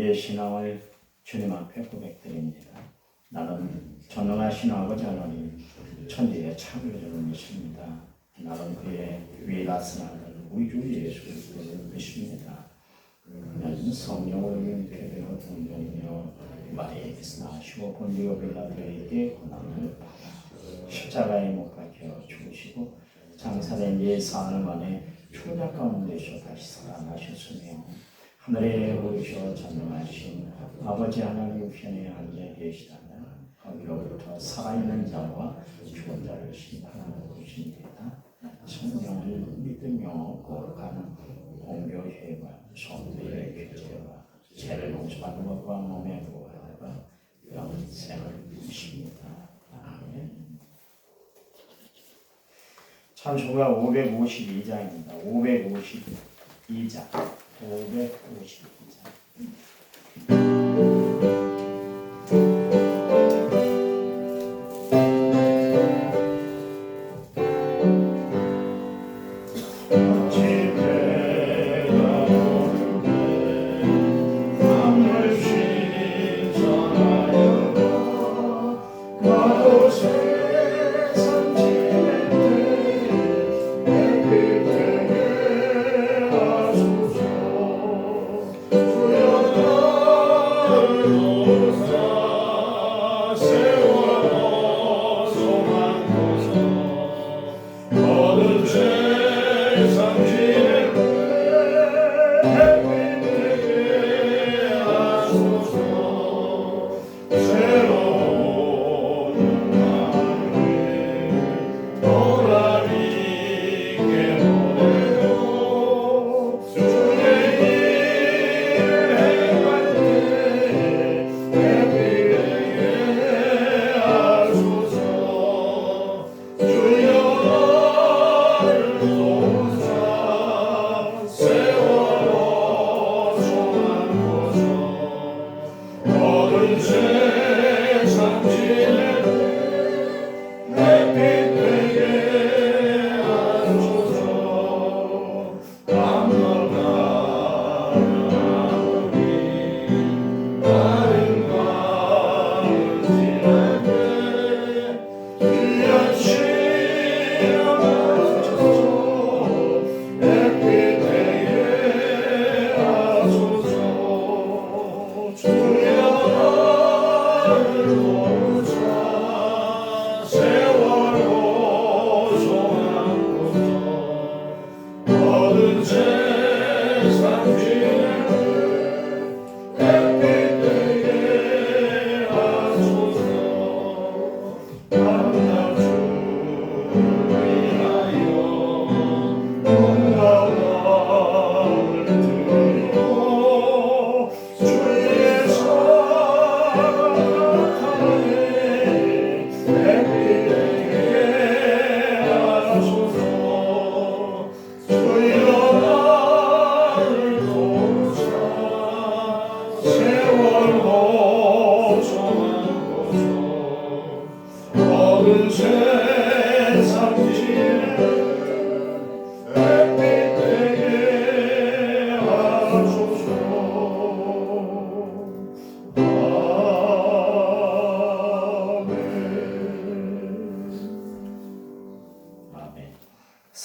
우리의 신앙을 주님 앞에 고백드립니다. 나는 전능하신 아버지 하나님, 천지의 창조주를 믿습니다. 나는 그의 위라스나는 우주 예수 그리스도를 믿습니다. 나는 성령을 믿으며 동정이며 마리아에게서 나시고 본디오 빌라도에게 고난을 받아 십자가에 못 박혀 죽으시고 장사된 지 사흘 만에 죽은 자 가운데서 다시 살아나셨으며 하늘에 오르셔 전능하신 아버지 하나님 편에 앉아 계시다면 거기로부터 살아있는 자와 죽은 자를 심판하는 것입니다. 성령을 믿으며 거룩한 공교회와 성도의 교제와 죄를 용서받는 것과 몸의 부활과 영생을 믿습니다. 아멘. 찬송가 552장입니다. 552장.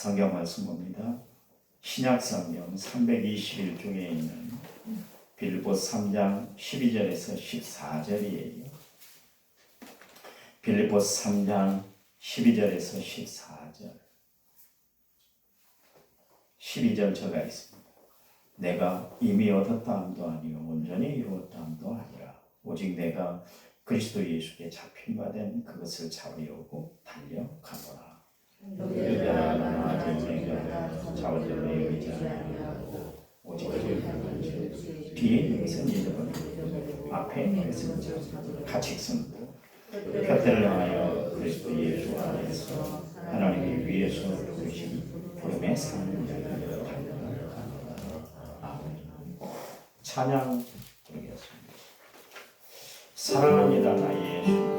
성경 말씀 봅니다. 신약 성경 321쪽에 있는 빌립보서 3장 12절에서 14절이에요. 빌립보서 3장 12절에서 14절. 12절 저가 있습니다. 내가 이미 얻었다 함도 아니요 온전히 이루었다 함도 아니라 오직 내가 그리스도 예수께 잡힌 바 된 그것을 잡으려고 달려가노라. 유대나라는 아직 내가 자원들로 여기지 아니하고 오직 뒤에 있는 것은 잊어버리고 앞에 있는 것은 같이 쓰고 곁을 향하여 그리스도 예수 안에서 하나님이 위에서 부르신 부름의 삶을 달려가노라. 아멘. 찬양 부르겠습니다. 사랑합니다 나 예수.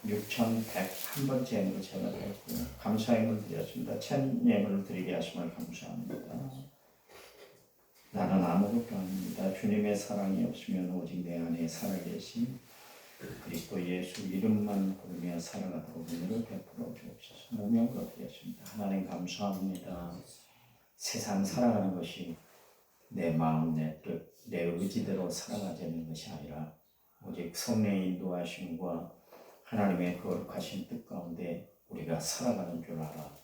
일천번째 6,101번째 예물을 제가 드렸고요. 감사 예물을 드렸습니다. 천 예물을 드리게 하심을 감사합니다. 나는 아무것도 아닙니다. 주님의 사랑이 없으면 오직 내 안에 살아계신 그리스도 예수 이름만 부르며 살아가도록 은혜를 베풀어 주옵소서. 무명으로 드렸습니다. 하나님 감사합니다. 세상 살아가는 것이 내 마음, 내 뜻, 내 의지대로 살아가자는 것이 아니라 오직 성령의 인도하심과 하나님의 거룩하신 뜻 가운데 우리가 살아가는 줄 알아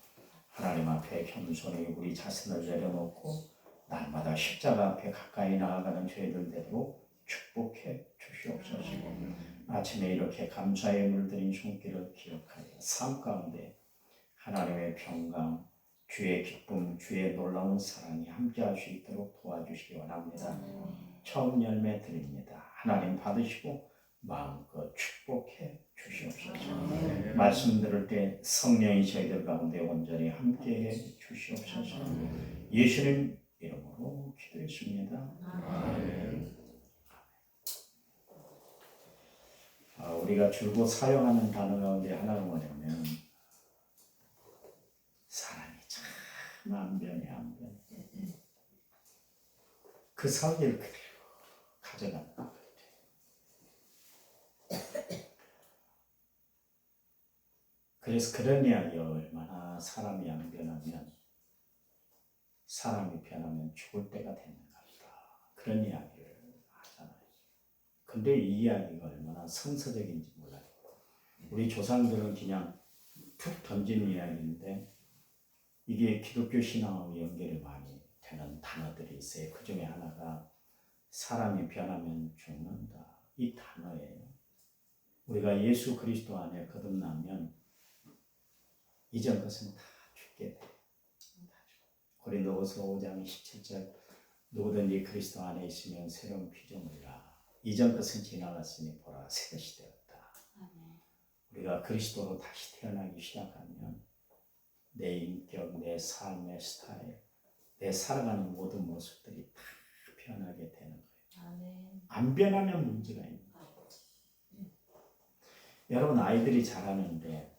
하나님 앞에 겸손히 우리 자신을 내려놓고 날마다 십자가 앞에 가까이 나아가는 저희들대로 축복해 주시옵소서. 아침에 이렇게 감사의 물들인 손길을 기억하여 삶 가운데 하나님의 평강, 주의 기쁨, 주의 놀라운 사랑이 함께할 수 있도록 도와주시기 원합니다. 처음 열매 드립니다. 하나님 받으시고 마음껏 축복해 주시옵소서. 말씀 들을 때 성령이 저희들 가운데 온전히 함께해 주시옵소서. 예수님 이름으로 기도했습니다. 아멘. 우리가 줄곧 사용하는 단어 가운데 하나는 뭐냐면 사람이 참 안 변해. 그 설계를 그대로 가져가는 것 같아요. 그래서 그런 이야기가 얼마나 사람이 안 변하면 사람이 변하면 죽을 때가 되는가 보다. 그런 이야기를 하잖아요. 근데 이 이야기가 얼마나 성서적인지 몰라요. 우리 조상들은 그냥 툭 던진 이야기인데 이게 기독교 신앙하고 연결이 많이 되는 단어들이 있어요. 그 중에 하나가 사람이 변하면 죽는다. 이 단어예요. 우리가 예수 그리스도 안에 거듭나면 이전 것은 다 죽게 돼요. 고린도후서 5장 17절 누구든지 그리스도 안에 있으면 새로운 피조물이라. 이전 것은 지나갔으니 보라 새 것이 되었다. 우리가 그리스도로 다시 태어나기 시작하면 내 인격, 내 삶의 스타일, 내 살아가는 모든 모습들이 다 변하게 되는 거예요. 안 변하면 문제가 있는 거예요. 여러분 아이들이 자라는데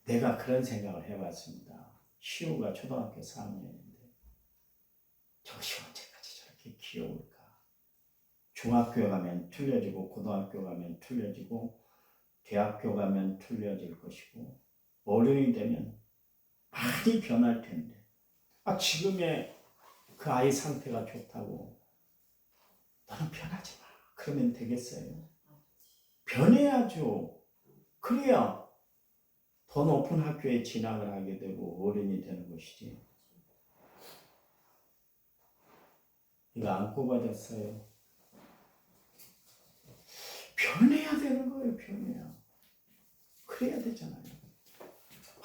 내가 그런 생각을 해봤습니다. 시우가 초등학교 4학년인데 저것이 언제까지 저렇게 귀여울까? 중학교에 가면 틀려지고 고등학교 가면 틀려지고 대학교 가면 틀려질 것이고 어른이 되면 많이 변할 텐데 지금의 그 아이 상태가 좋다고 너는 변하지 마. 그러면 되겠어요? 변해야죠. 그래야 더 높은 학교에 진학을 하게 되고 어른이 되는 것이지. 이거 안 꼽아졌어요. 변해야 되는 거예요. 변해야. 그래야 되잖아요.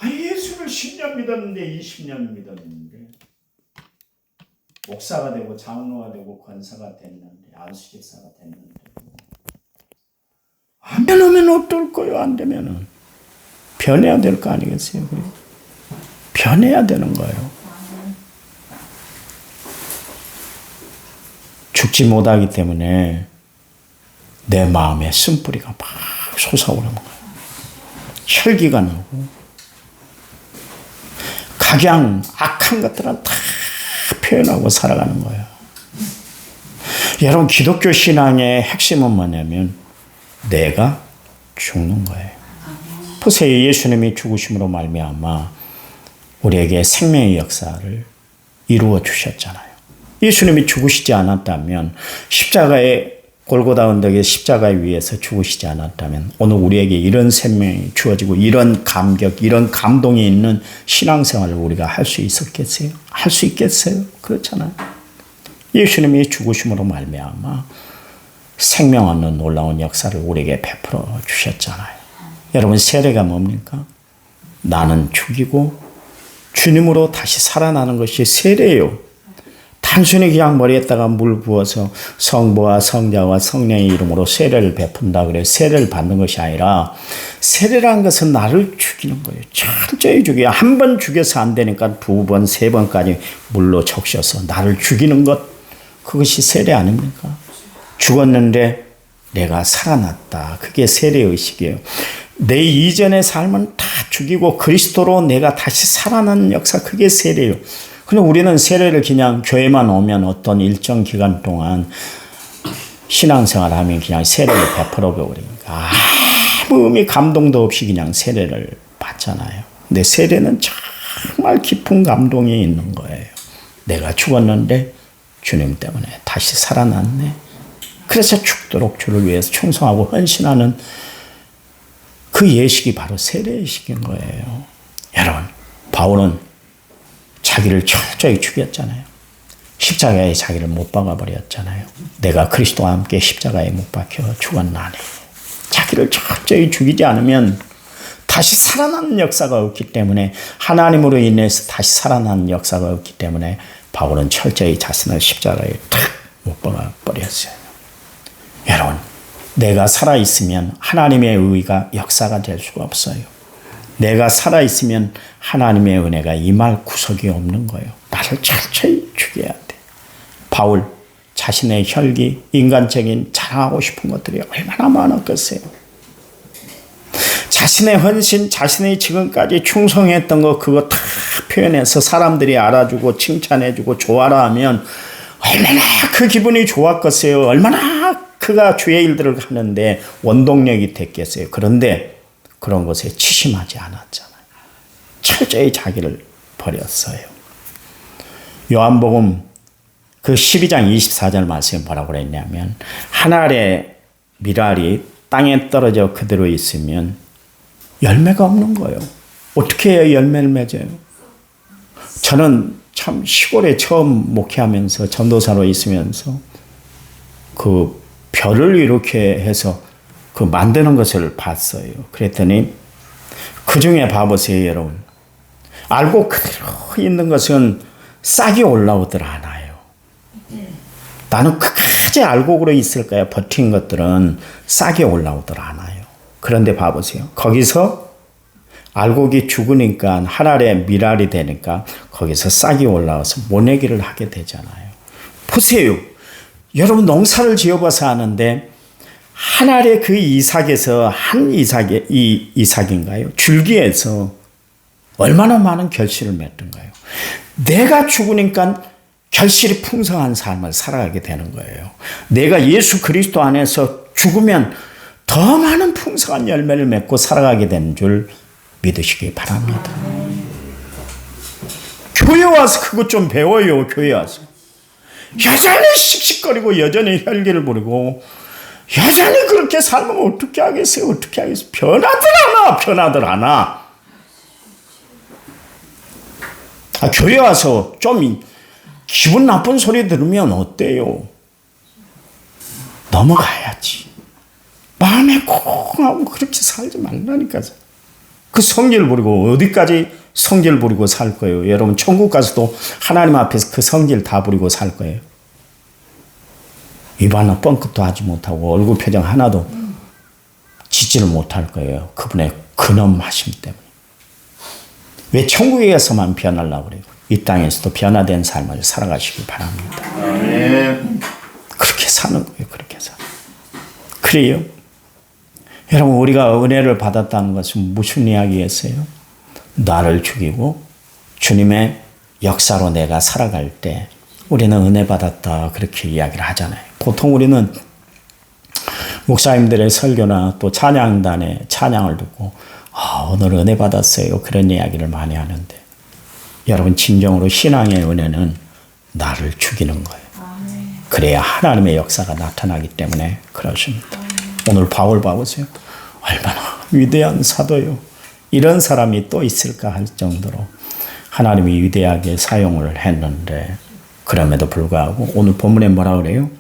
예수를 10년 믿었는데 20년 믿었는데 목사가 되고 장로가 되고 권사가 됐는데 안수집사가 됐는데 안 변하면 어떨 거예요? 안 되면은 변해야 될 거 아니겠어요? 변해야 되는 거예요. 죽지 못하기 때문에 내 마음에 쓴뿌리가 막 솟아오르는 거예요. 혈기가 나고 각양 악한 것들은 다 표현하고 살아가는 거예요. 여러분, 기독교 신앙의 핵심은 뭐냐면 내가 죽는 거예요. 보세요. 예수님이 죽으심으로 말미암아 우리에게 생명의 역사를 이루어 주셨잖아요. 예수님이 죽으시지 않았다면, 십자가의 골고다 언덕의 십자가 위에서 죽으시지 않았다면 오늘 우리에게 이런 생명이 주어지고 이런 감격, 이런 감동이 있는 신앙생활을 우리가 할 수 있었겠어요? 할 수 있겠어요? 그렇잖아요. 예수님이 죽으심으로 말미암아 생명 얻는 놀라운 역사를 우리에게 베풀어 주셨잖아요. 여러분, 세례가 뭡니까? 나는 죽이고 주님으로 다시 살아나는 것이 세례예요. 단순히 그냥 머리에다가 물 부어서 성부와 성자와 성령의 이름으로 세례를 베푼다 그래요. 세례를 받는 것이 아니라, 세례라는 것은 나를 죽이는 거예요. 철저히 죽여요. 한 번 죽여서 안 되니까 두 번, 세 번까지 물로 적셔서 나를 죽이는 것, 그것이 세례 아닙니까? 죽었는데 내가 살아났다. 그게 세례의식이에요. 내 이전의 삶은 다 죽이고 그리스도로 내가 다시 살아나는 역사, 그게 세례예요. 근데 우리는 세례를 그냥 교회만 오면 어떤 일정 기간 동안 신앙생활 하면 그냥 세례를 베풀어 버리니까 아무 의미, 감동도 없이 그냥 세례를 받잖아요. 근데 세례는 정말 깊은 감동이 있는 거예요. 내가 죽었는데 주님 때문에 다시 살아났네. 그래서 죽도록 주를 위해서 충성하고 헌신하는 그 예식이 바로 세례의식인 거예요. 여러분, 바울은 자기를 철저히 죽였잖아요. 십자가에 자기를 못 박아버렸잖아요. 내가 그리스도와 함께 십자가에 못 박혀 죽었나니. 자기를 철저히 죽이지 않으면 다시 살아나는 역사가 없기 때문에, 하나님으로 인해서 다시 살아나는 역사가 없기 때문에 바울은 철저히 자신을 십자가에 탁 못 박아버렸어요. 여러분, 내가 살아있으면 하나님의 의가 역사가 될 수가 없어요. 내가 살아있으면 하나님의 은혜가 임할 구석이 없는 거예요. 나를 철저히 죽여야 돼. 바울 자신의 혈기, 인간적인 자랑하고 싶은 것들이 얼마나 많았겠어요. 자신의 헌신, 자신의 지금까지 충성했던 거, 그거 다 표현해서 사람들이 알아주고 칭찬해주고 좋아라 하면 얼마나 그 기분이 좋았겠어요. 얼마나 그가 주의 일들을 하는데 원동력이 됐겠어요. 그런데 그런 것에 치심하지 않았잖아요. 철저히 자기를 버렸어요. 요한복음 그 12장 24절 말씀에 뭐라고 그랬냐면, 한 알의 밀알이 땅에 떨어져 그대로 있으면 열매가 없는 거예요. 어떻게 해야 열매를 맺어요? 저는 참 시골에 처음 목회하면서 전도사로 있으면서 그 별을 이렇게 해서 그 만드는 것을 봤어요. 그랬더니 그 중에 봐보세요, 여러분. 알고 그대로 있는 것은 싹이 올라오질 않아요. 나는 끝까지 알곡으로 있을까요? 버틴 것들은 싹이 올라오질 않아요. 그런데 봐보세요. 거기서 알곡이 죽으니까 한 알의 밀알이 되니까 거기서 싹이 올라와서 모내기를 하게 되잖아요. 보세요. 여러분, 농사를 지어봐서 아는데 한 알의 그 이삭에서 한 이삭인가요? 줄기에서 얼마나 많은 결실을 맺던가요? 내가 죽으니까 결실이 풍성한 삶을 살아가게 되는 거예요. 내가 예수 그리스도 안에서 죽으면 더 많은 풍성한 열매를 맺고 살아가게 되는 줄 믿으시기 바랍니다. 교회 와서 그것 좀 배워요. 교회 와서. 여전히 씩씩거리고 여전히 혈기를 부리고 여전히 그렇게 살면 어떻게 하겠어요? 어떻게 하겠어요? 변하들 않아. 교회 와서 좀 기분 나쁜 소리 들으면 어때요? 넘어가야지. 마음에 콩 하고 그렇게 살지 말라니까. 그 성질 부리고 어디까지 성질 부리고 살 거예요? 여러분, 천국 가서도 하나님 앞에서 그 성질 다 부리고 살 거예요. 입 하나 뻥끗도 하지 못하고 얼굴 표정 하나도 짓지를 못할 거예요. 그분의 근엄하심 때문에. 왜 천국에서만 변하려고 그래요? 이 땅에서도 변화된 삶을 살아가시기 바랍니다. 그렇게 사는 거예요. 그렇게 사. 그래요. 여러분, 우리가 은혜를 받았다는 것은 무슨 이야기였어요? 나를 죽이고 주님의 역사로 내가 살아갈 때 우리는 은혜 받았다, 그렇게 이야기를 하잖아요. 보통 우리는 목사님들의 설교나 또 찬양단의 찬양을 듣고 오늘 은혜 받았어요. 그런 이야기를 많이 하는데 여러분 진정으로 신앙의 은혜는 나를 죽이는 거예요. 그래야 하나님의 역사가 나타나기 때문에 그렇습니다. 오늘 바울 봐보세요. 얼마나 위대한 사도요. 이런 사람이 또 있을까 할 정도로 하나님이 위대하게 사용을 했는데 그럼에도 불구하고 오늘 본문에 뭐라 그래요?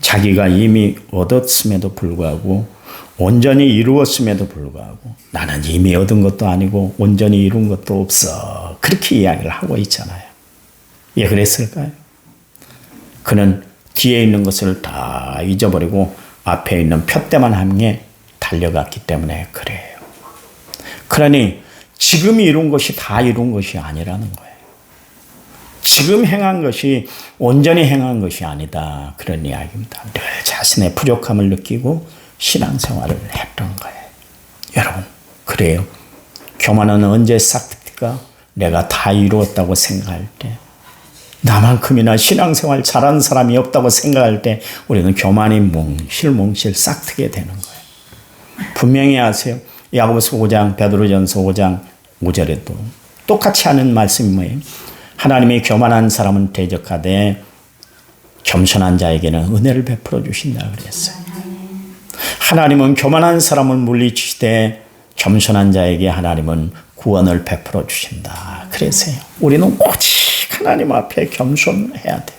자기가 이미 얻었음에도 불구하고 온전히 이루었음에도 불구하고 나는 이미 얻은 것도 아니고 온전히 이룬 것도 없어. 그렇게 이야기를 하고 있잖아요. 왜 그랬을까요? 그는 뒤에 있는 것을 다 잊어버리고 앞에 있는 표대만 향해 달려갔기 때문에 그래요. 그러니 지금 이룬 것이 다 이룬 것이 아니라는 거예요. 지금 행한 것이 온전히 행한 것이 아니다. 그런 이야기입니다. 늘 자신의 부족함을 느끼고 신앙생활을 했던 거예요. 여러분, 그래요. 교만은 언제 싹트까? 내가 다 이루었다고 생각할 때, 나만큼이나 신앙생활 잘하는 사람이 없다고 생각할 때 우리는 교만이 몽실몽실 싹트게 되는 거예요. 분명히 아세요. 야고보서 5장, 베드로전서 5장 5절에도 똑같이 하는 말씀이 뭐예요? 하나님이 교만한 사람은 대적하되 겸손한 자에게는 은혜를 베풀어 주신다 그랬어요. 하나님은 교만한 사람을 물리치되 겸손한 자에게 하나님은 구원을 베풀어 주신다 그랬어요. 우리는 오직 하나님 앞에 겸손해야 돼요.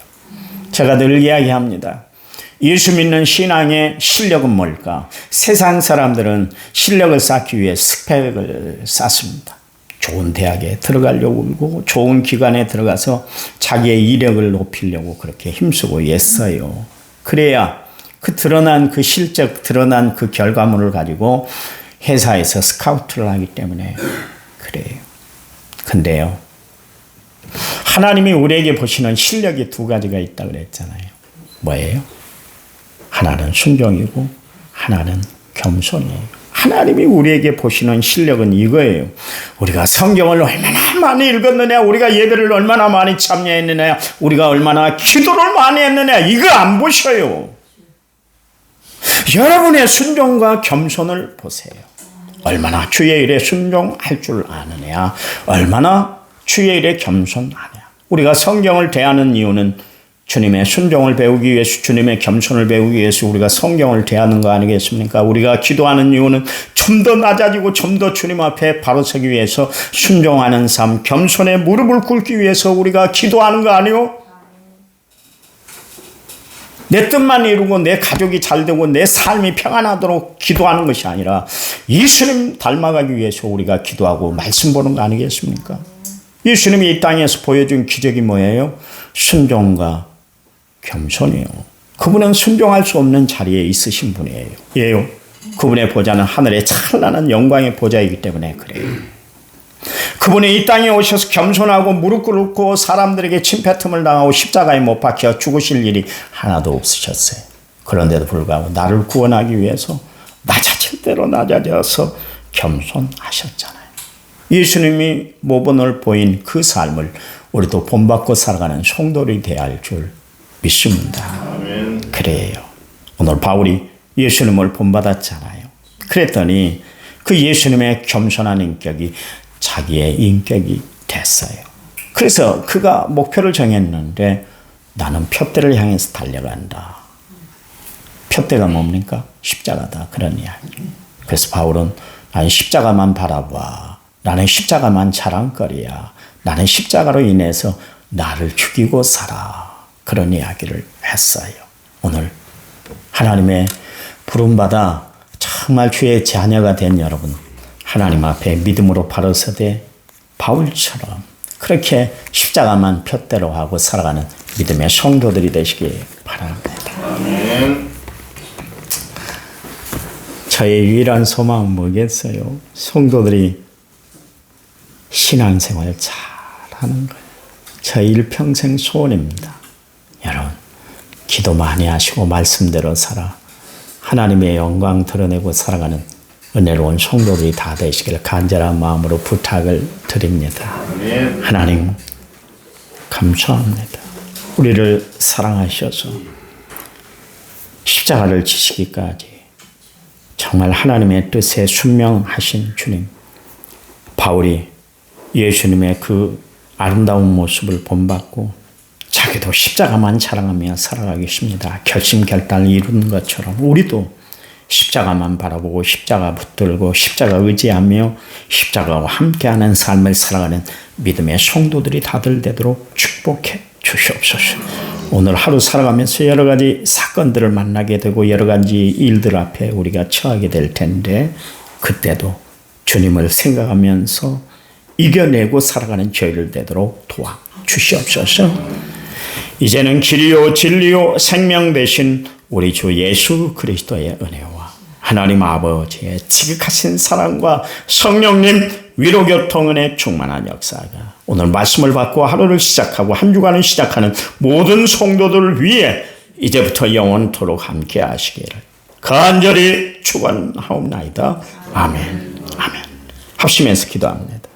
제가 늘 이야기합니다. 예수 믿는 신앙의 실력은 뭘까? 세상 사람들은 실력을 쌓기 위해 스펙을 쌓습니다. 좋은 대학에 들어가려고 울고 좋은 기관에 들어가서 자기의 이력을 높이려고 그렇게 힘쓰고 애써요. 그래야 그 드러난 그 실적, 드러난 그 결과물을 가지고 회사에서 스카우트를 하기 때문에 그래요. 근데요, 하나님이 우리에게 보시는 실력이 두 가지가 있다고 그랬잖아요. 뭐예요? 하나는 순종이고 하나는 겸손이에요. 하나님이 우리에게 보시는 실력은 이거예요. 우리가 성경을 얼마나 많이 읽었느냐, 우리가 예배를 얼마나 많이 참여했느냐, 우리가 얼마나 기도를 많이 했느냐, 이거 안 보셔요. 여러분의 순종과 겸손을 보세요. 얼마나 주의 일에 순종할 줄 아느냐, 얼마나 주의 일에 겸손하냐. 우리가 성경을 대하는 이유는 주님의 순종을 배우기 위해서, 주님의 겸손을 배우기 위해서 우리가 성경을 대하는 거 아니겠습니까? 우리가 기도하는 이유는 좀 더 낮아지고 좀 더 주님 앞에 바로 서기 위해서 순종하는 삶, 겸손의 무릎을 꿇기 위해서 우리가 기도하는 거 아니요? 내 뜻만 이루고 내 가족이 잘 되고 내 삶이 평안하도록 기도하는 것이 아니라 예수님 닮아가기 위해서 우리가 기도하고 말씀 보는 거 아니겠습니까? 예수님이 이 땅에서 보여준 기적이 뭐예요? 순종과 겸손이에요. 그분은 순종할 수 없는 자리에 있으신 분이에요. 예요. 그분의 보좌는 하늘의 찬란한 영광의 보좌이기 때문에 그래요. 그분이 이 땅에 오셔서 겸손하고 무릎 꿇고 사람들에게 침뱉음을 당하고 십자가에 못 박혀 죽으실 일이 하나도 없으셨어요. 그런데도 불구하고 나를 구원하기 위해서 낮아질 대로 낮아져서 겸손하셨잖아요. 예수님이 모범을 보인 그 삶을 우리도 본받고 살아가는 성도들이 되어야 할 줄 믿습니다. 아멘. 그래요. 오늘 바울이 예수님을 본받았잖아요. 그랬더니 그 예수님의 겸손한 인격이 자기의 인격이 됐어요. 그래서 그가 목표를 정했는데 나는 표대를 향해서 달려간다. 표대가 뭡니까? 십자가다. 그런 이야기. 그래서 바울은 나는 십자가만 바라봐. 나는 십자가만 자랑거리야. 나는 십자가로 인해서 나를 죽이고 살아. 그런 이야기를 했어요. 오늘 하나님의 부름받아 정말 주의 자녀가 된 여러분, 하나님 앞에 믿음으로 바로 서되 바울처럼 그렇게 십자가만 표대로 하고 살아가는 믿음의 성도들이 되시기 바랍니다. 아멘. 저의 유일한 소망은 뭐겠어요? 성도들이 신앙생활 잘하는 거예요. 저 일평생 소원입니다. 여러분, 기도 많이 하시고 말씀대로 살아 하나님의 영광 드러내고 살아가는 은혜로운 성도들이 다 되시기를 간절한 마음으로 부탁을 드립니다. 하나님 감사합니다. 우리를 사랑하셔서 십자가를 지시기까지 정말 하나님의 뜻에 순명하신 주님. 바울이 예수님의 그 아름다운 모습을 본받고 자기도 십자가만 자랑하며 살아가겠습니다. 결심결단을 이루는 것처럼 우리도 십자가만 바라보고 십자가 붙들고 십자가 의지하며 십자가와 함께하는 삶을 살아가는 믿음의 성도들이 다들 되도록 축복해 주시옵소서. 오늘 하루 살아가면서 여러 가지 사건들을 만나게 되고 여러 가지 일들 앞에 우리가 처하게 될 텐데 그때도 주님을 생각하면서 이겨내고 살아가는 저희를 되도록 도와주시옵소서. 이제는 길이요 진리요 생명 되신 우리 주 예수 그리스도의 은혜와 하나님 아버지의 지극하신 사랑과 성령님 위로교통은의 충만한 역사가 오늘 말씀을 받고 하루를 시작하고 한 주간을 시작하는 모든 성도들을 위해 이제부터 영원토록 함께 하시기를 간절히 축원하옵나이다. 아멘. 아멘. 합심해서 기도합니다.